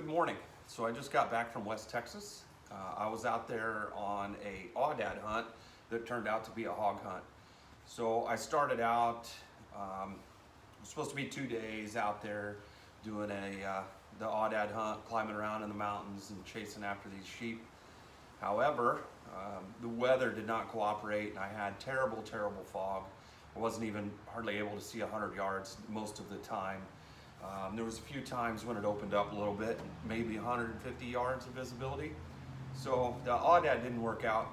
Good morning. So I just got back from West Texas. I was out there on a aoudad hunt that turned out to be a hog hunt. So I started out, it was supposed to be 2 days out there doing the aoudad hunt, climbing around in the mountains and chasing after these sheep. However, the weather did not cooperate and I had terrible fog. I wasn't even hardly able to see 100 yards most of the time. There was a few times when it opened up a little bit, maybe 150 yards of visibility. So the aoudad didn't work out.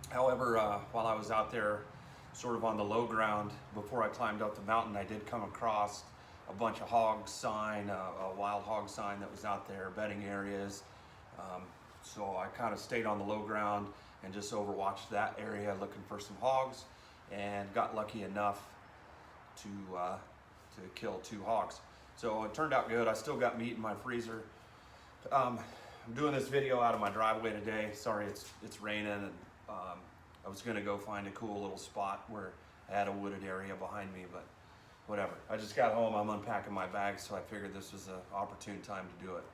However, while I was out there sort of on the low ground, before I climbed up the mountain, I did come across a bunch of hog sign, a wild hog sign that was out there, bedding areas. So I kind of stayed on the low ground and just overwatched that area looking for some hogs and got lucky enough to kill 2 hogs. So it turned out good. I still got meat in my freezer. I'm doing this video out of my driveway today. Sorry, it's raining, and I was gonna go find a cool little spot where I had a wooded area behind me, but whatever. I just got home, I'm unpacking my bags, so I figured this was an opportune time to do it.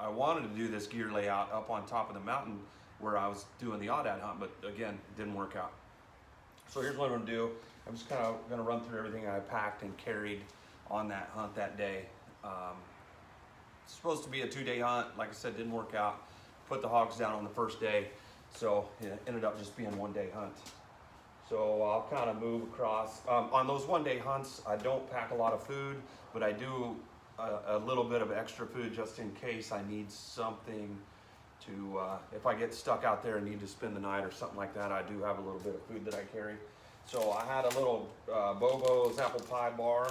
I wanted to do this gear layout up on top of the mountain where I was doing the aoudad hunt, but again, it didn't work out. So here's what I'm gonna do. I'm just kind of gonna run through everything I packed and carried on that hunt that day. It's supposed to be a 2-day hunt. Like I said, didn't work out. Put the hogs down on the first day, so it ended up just being 1-day hunt. So I'll kind of move across. On those 1-day hunts, I don't pack a lot of food, but I do a little bit of extra food just in case I need something to, if I get stuck out there and need to spend the night or something like that, I do have a little bit of food that I carry. So I had a little Bobo's apple pie bar,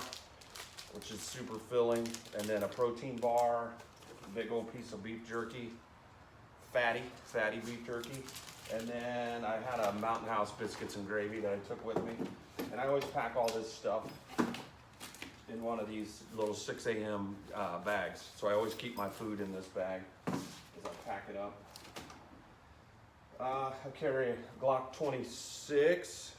which is super filling, and then a protein bar, a big old piece of beef jerky, fatty beef jerky, and then I had a Mountain House biscuits and gravy that I took with me. And I always pack all this stuff in one of these little 6 a.m. bags. So I always keep my food in this bag as I pack it up. I carry a Glock 26.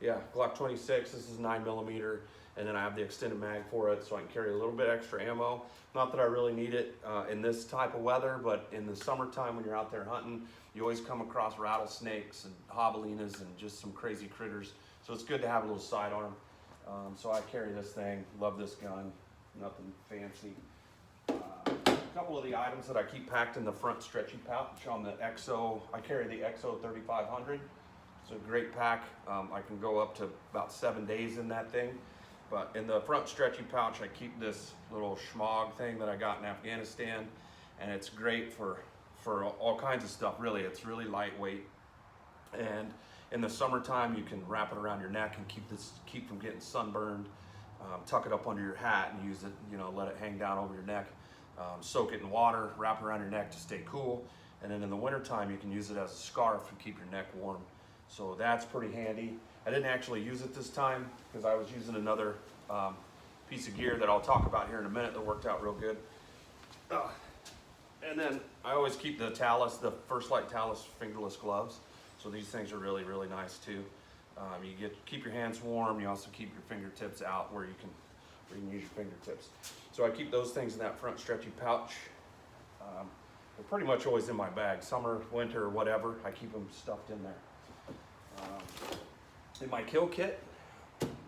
Yeah, Glock 26, this is 9mm. And then I have the extended mag for it, so I can carry a little bit extra ammo. Not that I really need it in this type of weather, but in the summertime when you're out there hunting, you always come across rattlesnakes and javelinas and just some crazy critters. So it's good to have a little sidearm. So I carry this thing, love this gun, nothing fancy. A couple of the items that I keep packed in the front stretchy pouch on the EXO, I carry the EXO 3500. It's a great pack. I can go up to about 7 days in that thing. But in the front stretchy pouch, I keep this little schmog thing that I got in Afghanistan, and it's great for all kinds of stuff, really. It's really lightweight. And in the summertime, you can wrap it around your neck and keep from getting sunburned. Tuck it up under your hat and use it, let it hang down over your neck. Soak it in water, wrap it around your neck to stay cool. And then in the wintertime, you can use it as a scarf to keep your neck warm. So that's pretty handy. I didn't actually use it this time because I was using another piece of gear that I'll talk about here in a minute that worked out real good. And then I always keep the Talus, the First Light Talus fingerless gloves. So these things are really nice too. You keep your hands warm. You also keep your fingertips out where you can use your fingertips. So I keep those things in that front stretchy pouch. They're pretty much always in my bag. Summer, winter, whatever, I keep them stuffed in there. In my kill kit,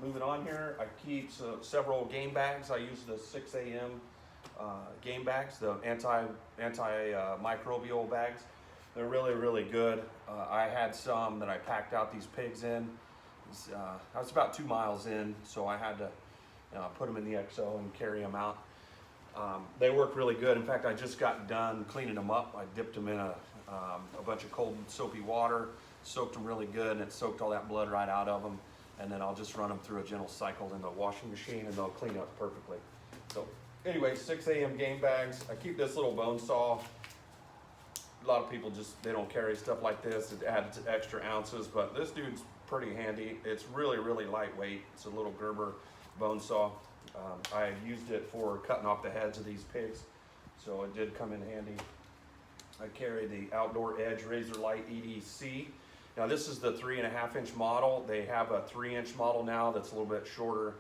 moving on here, I keep several game bags. I use the 6 a.m. Game bags, the anti-microbial bags. They're really good. I had some that I packed out these pigs in. I was about 2 miles in, so I had to put them in the EXO and carry them out. They work really good. In fact, I just got done cleaning them up. I dipped them in a bunch of cold soapy water, soaked them really good, and it soaked all that blood right out of them. And then I'll just run them through a gentle cycle in the washing machine and they'll clean up perfectly. So anyway, 6 a.m. game bags. I keep this little bone saw. A lot of people they don't carry stuff like this. It adds extra ounces, but this dude's pretty handy. It's really lightweight. It's a little Gerber bone saw. I used it for cutting off the heads of these pigs, so it did come in handy. I carry the Outdoor Edge Razor Light EDC. Now this is the 3.5-inch model. They have a 3-inch model now that's a little bit shorter,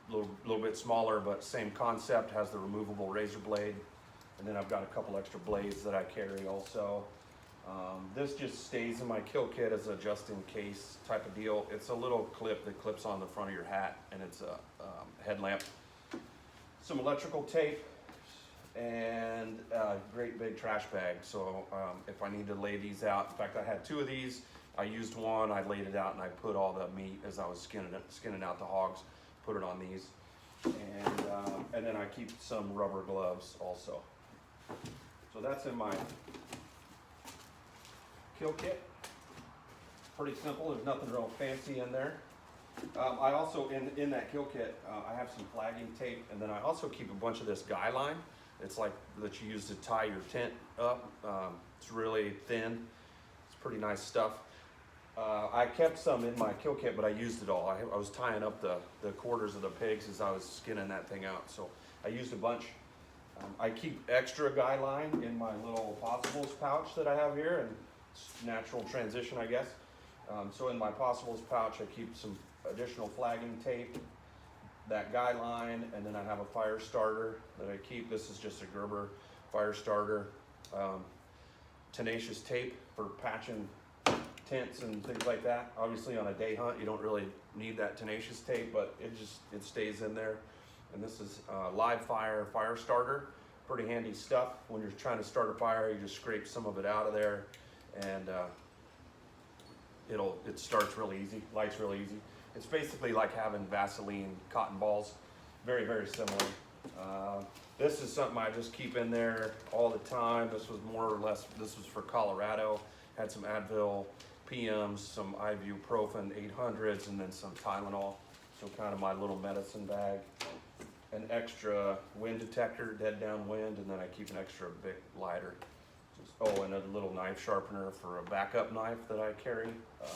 little bit smaller, but same concept, has the removable razor blade. And then I've got a couple extra blades that I carry also. This just stays in my kill kit as a just in case type of deal. It's a little clip that clips on the front of your hat, and it's a headlamp. Some electrical tape, and a great big trash bag. So if I need to lay these out, in fact I had 2 of these. I used one, I laid it out, and I put all the meat as I was skinning out the hogs, put it on these. And then I keep some rubber gloves also. So that's in my kill kit. Pretty simple, there's nothing real fancy in there. I also, in that kill kit, I have some flagging tape, and then I also keep a bunch of this guy line. It's like that you use to tie your tent up. It's really thin. It's pretty nice stuff. I kept some in my kill kit, but I used it all. I was tying up the quarters of the pigs as I was skinning that thing out, so I used a bunch. I keep extra guy line in my little Possibles pouch that I have here, and it's natural transition, I guess. So in my Possibles pouch, I keep some additional flagging tape, that guy line, and then I have a fire starter that I keep. This is just a Gerber fire starter. Tenacious tape for patching tents and things like that. Obviously on a day hunt, you don't really need that tenacious tape, but it stays in there. And this is live fire starter. Pretty handy stuff. When you're trying to start a fire, you just scrape some of it out of there, and it starts really easy, lights really easy. It's basically like having Vaseline cotton balls. Very, very similar. This is something I just keep in there all the time. This was more or less, this was for Colorado. Had some Advil PMs, some ibuprofen 800s, and then some Tylenol. So kind of my little medicine bag. An extra wind detector, dead downwind, and then I keep an extra big lighter. And a little knife sharpener for a backup knife that I carry. I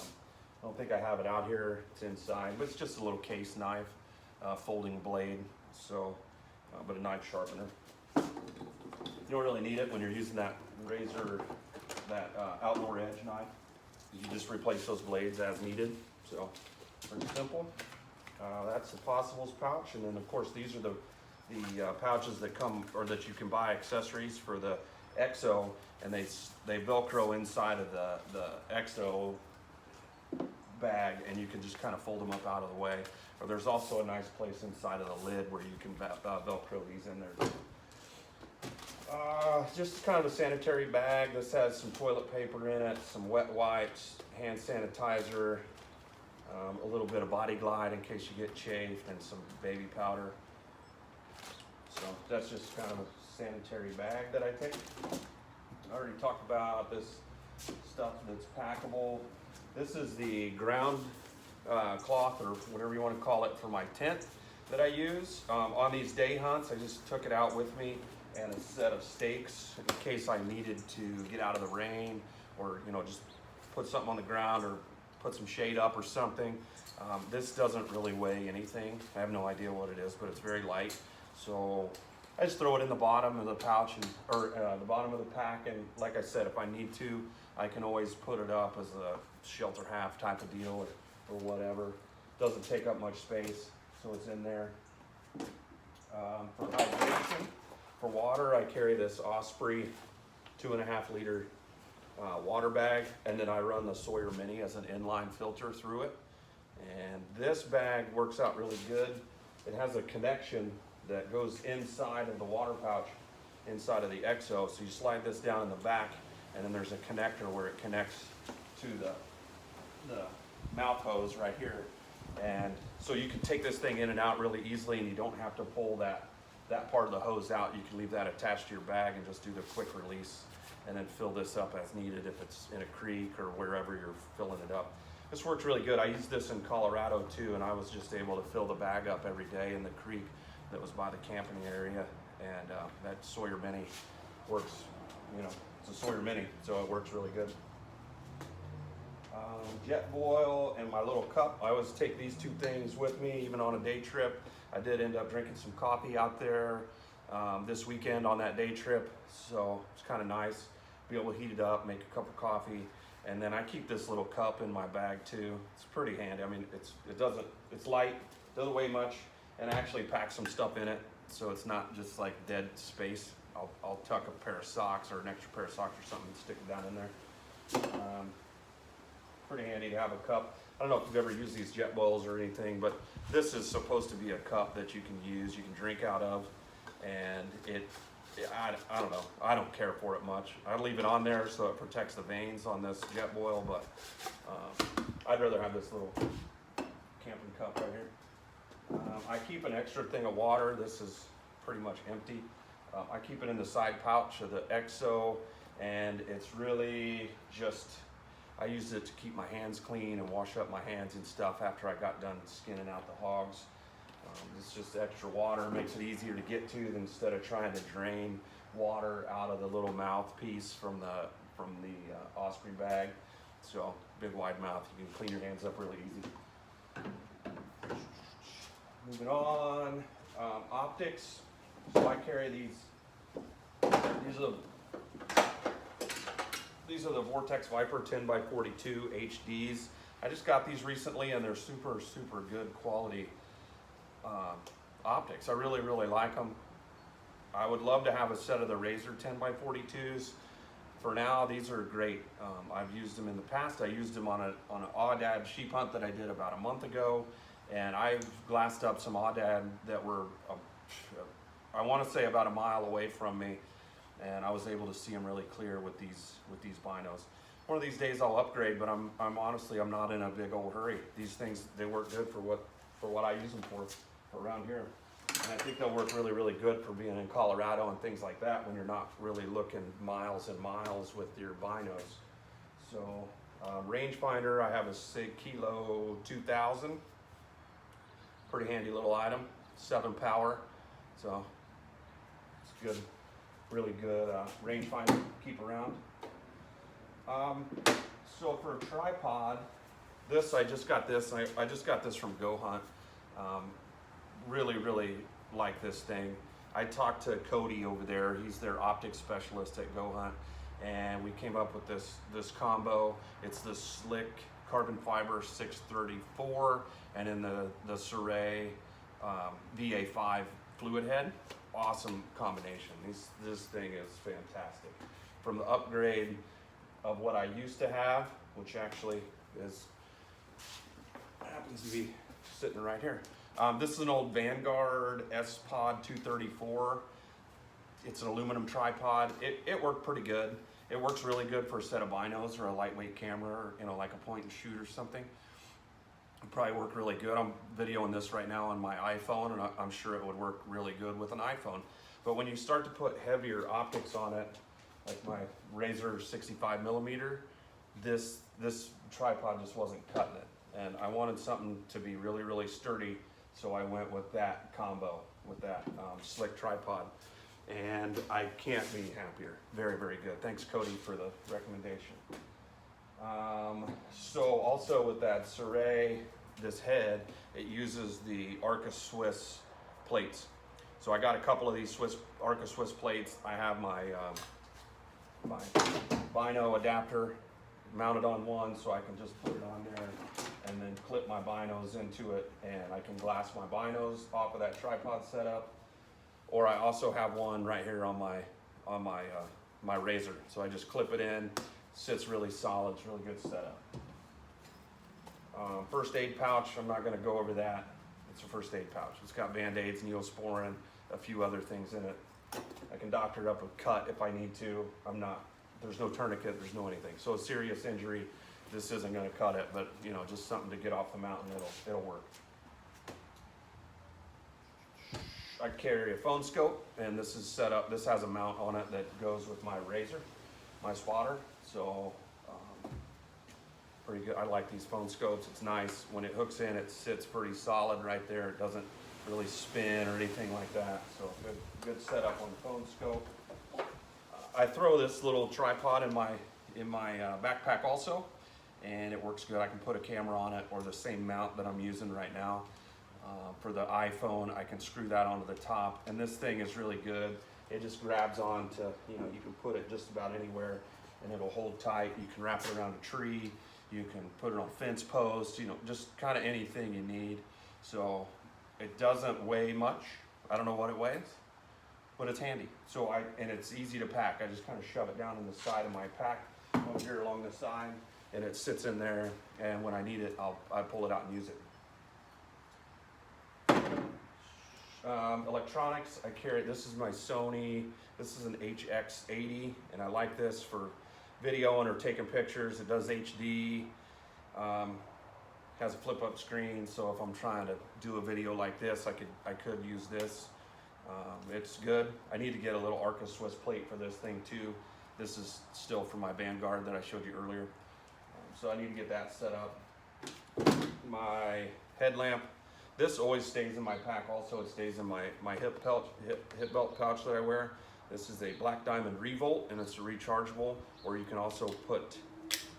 don't think I have it out here, it's inside, but it's just a little case knife, folding blade, so, but a knife sharpener. You don't really need it when you're using that razor, that Outdoor Edge knife. You just replace those blades as needed, so pretty simple. That's the Possibles pouch, and then of course these are the pouches that come, or that you can buy accessories for the EXO, and they Velcro inside of the EXO bag, and you can just kind of fold them up out of the way. Or there's also a nice place inside of the lid where you can Velcro these in there. Just kind of a sanitary bag. This has some toilet paper in it, some wet wipes, hand sanitizer, a little bit of Body Glide in case you get chafed, and some baby powder. So that's just kind of a sanitary bag that I take. I already talked about this stuff that's packable. This is the ground cloth, or whatever you want to call it, for my tent that I use. On these day hunts, I just took it out with me, and a set of stakes in case I needed to get out of the rain, or just put something on the ground, or put some shade up or something. This doesn't really weigh anything. I have no idea what it is, but it's very light. So I just throw it in the bottom of the pouch, or the bottom of the pack, and like I said, if I need to, I can always put it up as a shelter half type of deal, or whatever. Doesn't take up much space, so it's in there. For hydration, for water, I carry this Osprey 2.5 liter water bag, and then I run the Sawyer Mini as an inline filter through it. And this bag works out really good. It has a connection that goes inside of the water pouch, inside of the EXO. So you slide this down in the back, and then there's a connector where it connects to the mouth hose right here. And so you can take this thing in and out really easily, and you don't have to pull that part of the hose out. You can leave that attached to your bag and just do the quick release, and then fill this up as needed if it's in a creek or wherever you're filling it up. This works really good. I used this in Colorado too, and I was just able to fill the bag up every day in the creek that was by the camping area. And that Sawyer Mini works, it's a Sawyer Mini, so it works really good. Jetboil and my little cup. I always take these 2 things with me, even on a day trip. I did end up drinking some coffee out there this weekend on that day trip, so it's kind of nice. Be able to heat it up, make a cup of coffee, and then I keep this little cup in my bag too. It's pretty handy. I mean, it's light, doesn't weigh much, and I actually pack some stuff in it, so it's not just like dead space. I'll tuck a pair of socks or an extra pair of socks or something and stick it down in there. Pretty handy to have a cup. I don't know if you've ever used these Jetboils or anything, but this is supposed to be a cup that you can use, you can drink out of, and I don't know, I don't care for it much. I leave it on there so it protects the veins on this Jetboil, but I'd rather have this little camping cup right here. I keep an extra thing of water. This is pretty much empty. I keep it in the side pouch of the EXO, and it's really just, I use it to keep my hands clean and wash up my hands and stuff after I got done skinning out the hogs. It's just extra water, makes it easier to get to than instead of trying to drain water out of the little mouthpiece from the Osprey bag. So big wide mouth, you can clean your hands up really easy. Moving on, optics. So I carry these. These are the Vortex Viper 10x42 HDs. I just got these recently, and they're super good quality optics. I really like them. I would love to have a set of the Razor 10x42s. For now, these are great. I've used them in the past. I used them on an aoudad sheep hunt that I did about a month ago, and I've glassed up some aoudad that were, I want to say about a mile away from me, and I was able to see them really clear with these binos. One of these days I'll upgrade, but I'm honestly not in a big old hurry. These things, they work good for what I use them for around here. And I think they'll work really good for being in Colorado and things like that when you're not really looking miles and miles with your binos. So rangefinder, I have a SIG Kilo 2000. Pretty handy little item, 7 power. So it's good, really good rangefinder to keep around. So for a tripod, I just got this. I just got this from Go Hunt. Really like this thing. I talked to Cody over there. He's their optics specialist at Go Hunt, and we came up with this combo. It's the Slick carbon fiber 634, and in the Sirui VA5 fluid head. Awesome combination. This thing is fantastic. From the upgrade of what I used to have, which actually happens to be sitting right here. This is an old Vanguard S-Pod 234. It's an aluminum tripod. It worked pretty good. It works really good for a set of binos or a lightweight camera, or, like a point and shoot or something. It probably work really good. I'm videoing this right now on my iPhone, and I'm sure it would work really good with an iPhone. But when you start to put heavier optics on it, like my Razor 65mm, this tripod just wasn't cutting it. And I wanted something to be really sturdy, so I went with that combo, with that Slick tripod. And I can't be happier. Very good. Thanks, Cody, for the recommendation. So also with that Sirui, this head, it uses the Arca Swiss plates. So I got a couple of these Arca Swiss plates. I have my bino adapter mounted on one, so I can just put it on there and then clip my binos into it, and I can glass my binos off of that tripod setup. Or I also have one right here on my Razor. So I just clip it in, sits really solid, it's a really good setup. First aid pouch, I'm not gonna go over that. It's a first aid pouch. It's got Band-Aids, Neosporin, a few other things in it. I can doctor up a cut if I need to. There's no tourniquet, there's no anything. So a serious injury, this isn't gonna cut it, but just something to get off the mountain, it'll work. I carry a phone scope, and this is set up, this has a mount on it that goes with my Razor, my spotter. So pretty good. I like these phone scopes. It's nice. When it hooks in, it sits pretty solid right there. It doesn't really spin or anything like that. So good setup on the phone scope. I throw this little tripod in my backpack also, and it works good. I can put a camera on it, or the same mount that I'm using right now. For the iPhone, I can screw that onto the top, and this thing is really good. It just grabs onto, you can put it just about anywhere, and it'll hold tight. You can wrap it around a tree. You can put it on fence posts, just kind of anything you need. So it doesn't weigh much. I don't know what it weighs, but it's handy. And it's easy to pack. I just kind of shove it down in the side of my pack over here along the side, and it sits in there, and when I need it, I pull it out and use it. Electronics, I carry, this is my Sony, this is an HX80, and I like this for videoing or taking pictures. It does HD, has a flip up screen, so if I'm trying to do a video like this, I could use this. It's good. I need to get a little Arca Swiss plate for this thing too. This is still from my Vanguard that I showed you earlier. So I need to get that set up. My headlamp, this always stays in my pack also. It stays in my hip belt pouch that I wear. This is a Black Diamond Revolt, and it's a rechargeable, or you can also put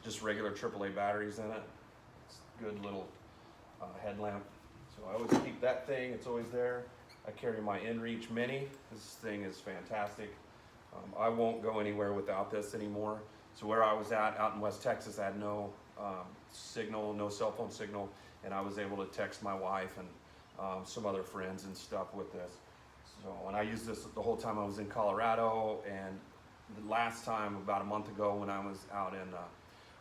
just regular AAA batteries in it. It's a good little headlamp. So I always keep that thing, it's always there. I carry my InReach Mini. This thing is fantastic. I won't go anywhere without this anymore. So where I was out in West Texas, I had no signal, no cell phone signal, and I was able to text my wife and some other friends and stuff with this. So, and I used this the whole time I was in Colorado, and the last time, about a month ago, when I was out in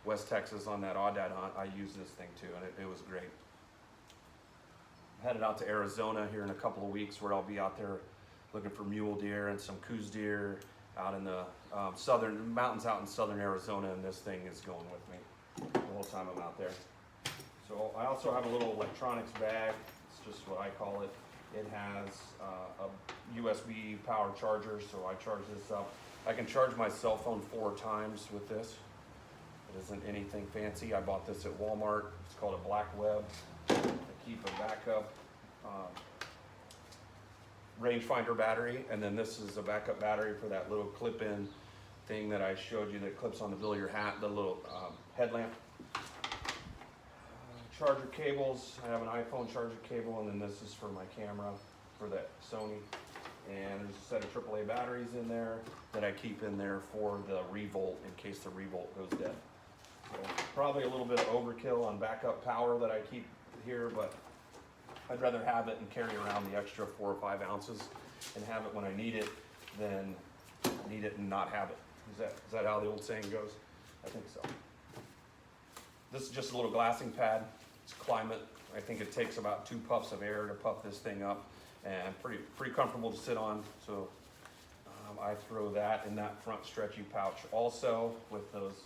West Texas on that Aoudad hunt, I used this thing too, and it was great. Headed out to Arizona here in a couple of weeks, where I'll be out there looking for mule deer and some Coues deer out in the southern mountains out in southern Arizona, and this thing is going with me the whole time I'm out there. So I also have a little electronics bag. It's just what I call it. It has a USB power charger, so I charge this up. I can charge my cell phone 4 times with this. It isn't anything fancy. I bought this at Walmart. It's called a Black Web. I keep a backup rangefinder battery, and then this is a backup battery for that little clip-in thing that I showed you that clips on the bill of your hat, the little headlamp. Charger cables, I have an iPhone charger cable, and then this is for my camera for that Sony. And there's a set of AAA batteries in there that I keep in there for the Revolt in case the Revolt goes dead. So probably a little bit of overkill on backup power that I keep here, but I'd rather have it and carry around the extra 4 or 5 ounces and have it when I need it than need it and not have it. Is that how the old saying goes? I think so. This is just a little glassing pad. It's Climate. I think it takes about 2 puffs of air to puff this thing up, and pretty comfortable to sit on. So I throw that in that front stretchy pouch also with those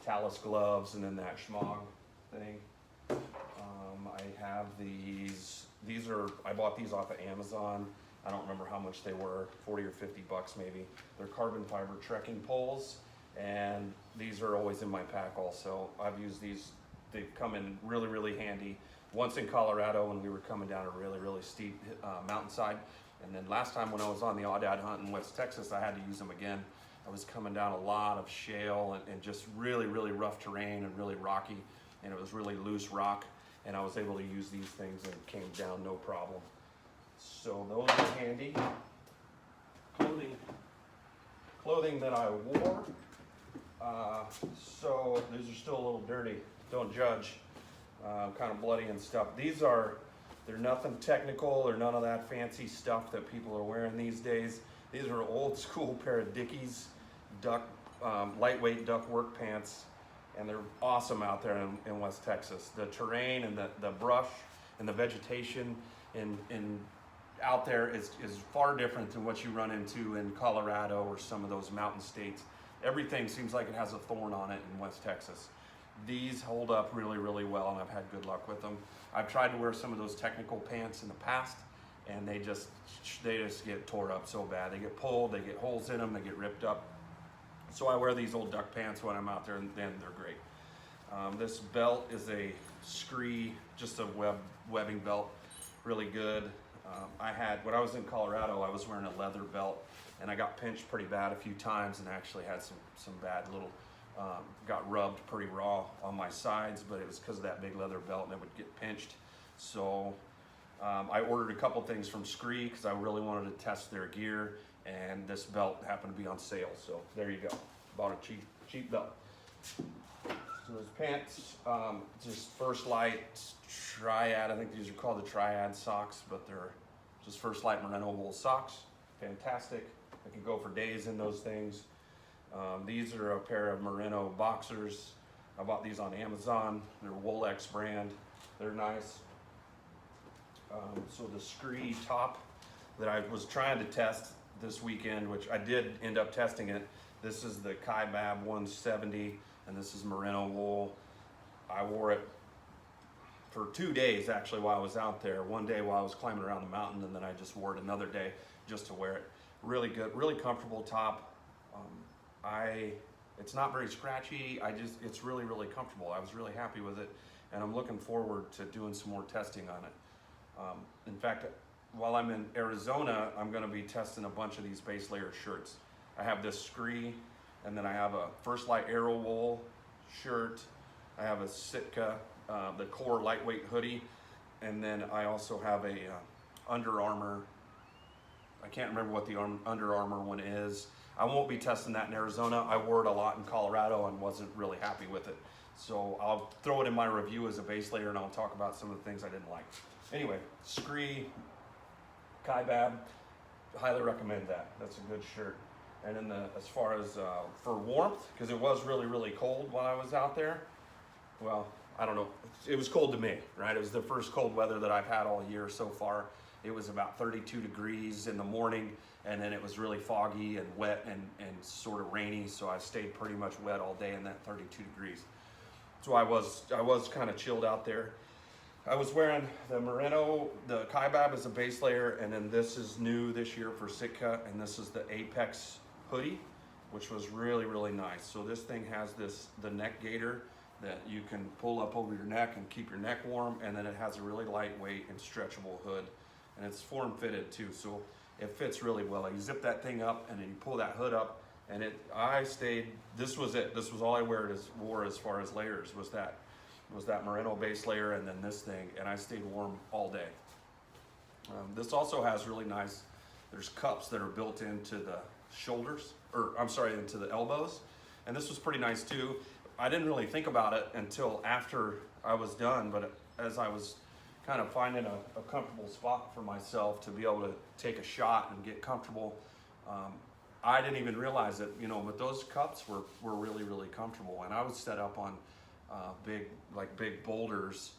Talus gloves and then that Schmog thing. I have these I bought these off of Amazon. I don't remember how much they were, 40 or 50 bucks maybe. They're carbon fiber trekking poles, and these are always in my pack also. I've used these, they've come in really, really handy. Once in Colorado when we were coming down a really, really steep mountainside. And then last time when I was on the Aoudad hunt in West Texas, I had to use them again. I was coming down a lot of shale and just really, really rough terrain and really rocky, and it was really loose rock. And I was able to use these things and it came down no problem. So those are handy. Clothing that I wore. So these are still a little dirty. Don't judge. Kind of bloody and stuff. They're nothing technical or none of that fancy stuff that people are wearing these days. These are old school pair of Dickies lightweight duck work pants. And they're awesome out there in West Texas. The terrain and the brush and the vegetation out there is far different than what you run into in Colorado or some of those mountain states. Everything seems like it has a thorn on it in West Texas. These hold up really, really well, and I've had good luck with them. I've tried to wear some of those technical pants in the past, and they just get tore up so bad. They get pulled, they get holes in them, they get ripped up. So I wear these old duck pants when I'm out there, and then they're great. This belt is a Scree, just a webbing belt, really good. When I was in Colorado, I was wearing a leather belt, and I got pinched pretty bad a few times, and actually had some bad little, got rubbed pretty raw on my sides, but it was because of that big leather belt, and it would get pinched. So I ordered a couple things from Scree because I really wanted to test their gear. And this belt happened to be on sale, so there you go. Bought a cheap belt. So those pants, just First Light Triad. I think these are called the Triad socks, but they're just First Light merino wool socks. fantastic. I can go for days in those things. These are a pair of merino boxers. I bought these on Amazon. They're Wolex brand. They're nice. So the Scree top that I was trying to test this weekend, which I did end up testing it. This is the Kaibab 170, and this is merino wool. I wore it for 2 days actually while I was out there. One day while I was climbing around the mountain, and then I just wore it another day just to wear it. Really good, really comfortable top. It's not very scratchy. It's really, really comfortable. I was really happy with it, and I'm looking forward to doing some more testing on it. In fact, while I'm in Arizona, I'm gonna be testing a bunch of these base layer shirts. I have this Scree, and then I have a First Light Aero Wool shirt. I have a Sitka, the Core lightweight hoodie, and then I also have a Under Armour. I can't remember what the Under Armour one is. I won't be testing that in Arizona. I wore it a lot in Colorado and wasn't really happy with it. So I'll throw it in my review as a base layer, and I'll talk about some of the things I didn't like. Anyway, Scree, Kaibab, highly recommend that. That's a good shirt. And then as far as for warmth, because it was really, really cold while I was out there. Well, I don't know. It was cold to me, right? It was the first cold weather that I've had all year so far. It was about 32 degrees in the morning, and then it was really foggy and wet and sort of rainy, so I stayed pretty much wet all day in that 32 degrees. So I was kind of chilled out there. I was wearing the merino, the Kaibab as a base layer, and then this is new this year for Sitka, and this is the Apex hoodie, which was really, really nice. So this thing has the neck gaiter that you can pull up over your neck and keep your neck warm, and then it has a really lightweight and stretchable hood, and it's form fitted too, so it fits really well. You zip that thing up and then you pull that hood up, and this was it. This was all I wore as far as layers was that merino base layer and then this thing, and I stayed warm all day. This also has really nice, there's cups that are built into the shoulders, or I'm sorry, into the elbows, and this was pretty nice too. I didn't really think about it until after I was done, but as I was kind of finding a comfortable spot for myself to be able to take a shot and get comfortable, I didn't even realize it, but those cups were really, really comfortable, and I was set up on big boulders,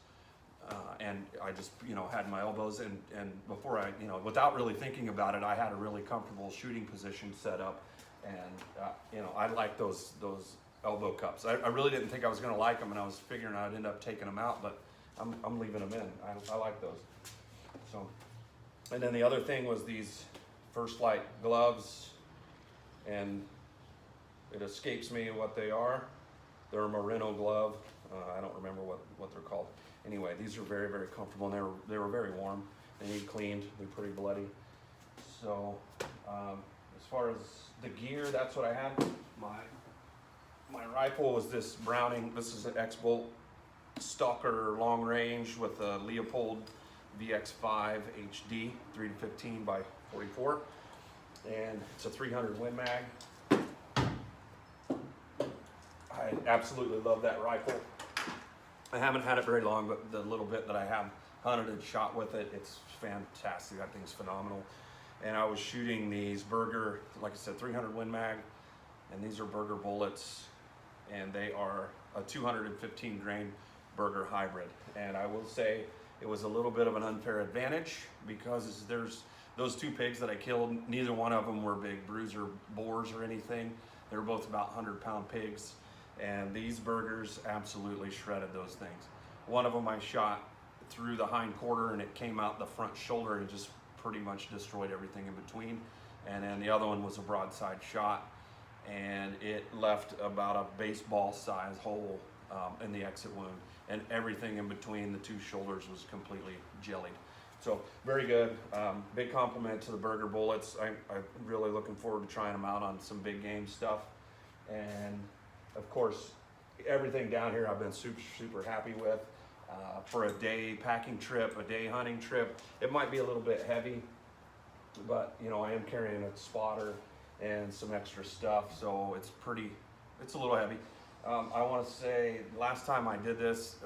and I just had my elbows, and before I without really thinking about it, I had a really comfortable shooting position set up, and I like those elbow cups. I really didn't think I was going to like them, and I was figuring I'd end up taking them out, but I'm leaving them in. I like those. So, and then the other thing was these First Light gloves, and it escapes me what they are. They're a merino glove. I don't remember what they're called. Anyway, these are very, very comfortable, and they were very warm. They need cleaned. They're pretty bloody. So as far as the gear, that's what I had. My rifle was this Browning. This is an X-Bolt Stalker long range with a Leopold VX5 HD 3-15 by 44, and it's a 300 Win Mag. I absolutely love that rifle. I haven't had it very long, but the little bit that I have hunted and shot with it, it's fantastic. That thing's phenomenal. And I was shooting these Berger, like I said, 300 Win Mag, and these are Berger bullets, and they are a 215 grain Berger hybrid. And I will say it was a little bit of an unfair advantage because there's those two pigs that I killed, neither one of them were big bruiser boars or anything. They were both about 100-pound pigs, and these Bergers absolutely shredded those things. One of them I shot through the hind quarter, and it came out the front shoulder and just pretty much destroyed everything in between. And then the other one was a broadside shot, and it left about a baseball size hole in the exit wound, and everything in between the two shoulders was completely jellied. So very good. Big compliment to the Berger bullets. I'm really looking forward to trying them out on some big game stuff. And of course, everything down here I've been super happy with. For a day packing trip, a day hunting trip, it might be a little bit heavy, but I am carrying a spotter and some extra stuff, so it's a little heavy. I want to say last time I did this,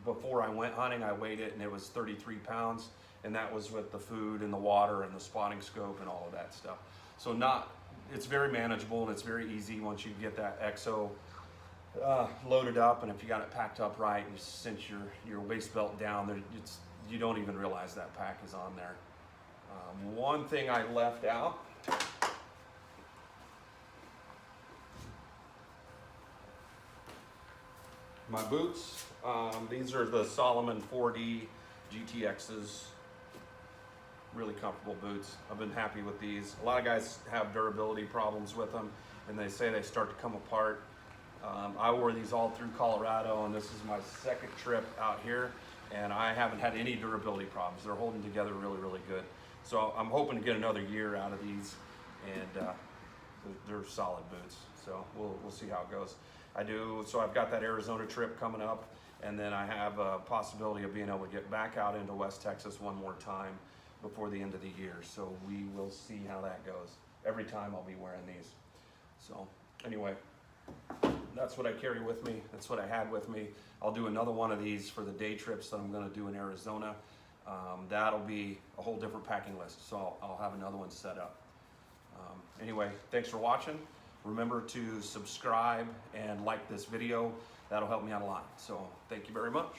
before I went hunting, I weighed it and it was 33 pounds, and that was with the food and the water and the spotting scope and all of that stuff. So it's very manageable and it's very easy once you get that EXO loaded up, and if you got it packed up right, and you cinch your waist belt down, there, you don't even realize that pack is on there. One thing I left out. My boots, these are the Salomon 4D GTXs. Really comfortable boots. I've been happy with these. A lot of guys have durability problems with them, and they say they start to come apart. I wore these all through Colorado, and this is my second trip out here, and I haven't had any durability problems. They're holding together really, really good. So I'm hoping to get another year out of these, and they're solid boots. So we'll see how it goes. So I've got that Arizona trip coming up, and then I have a possibility of being able to get back out into West Texas one more time before the end of the year. So we will see how that goes. Every time I'll be wearing these. So anyway, that's what I carry with me. That's what I had with me. I'll do another one of these for the day trips that I'm going to do in Arizona. That'll be a whole different packing list. So I'll have another one set up. Anyway, thanks for watching. Remember to subscribe and like this video. That'll help me out a lot. So thank you very much.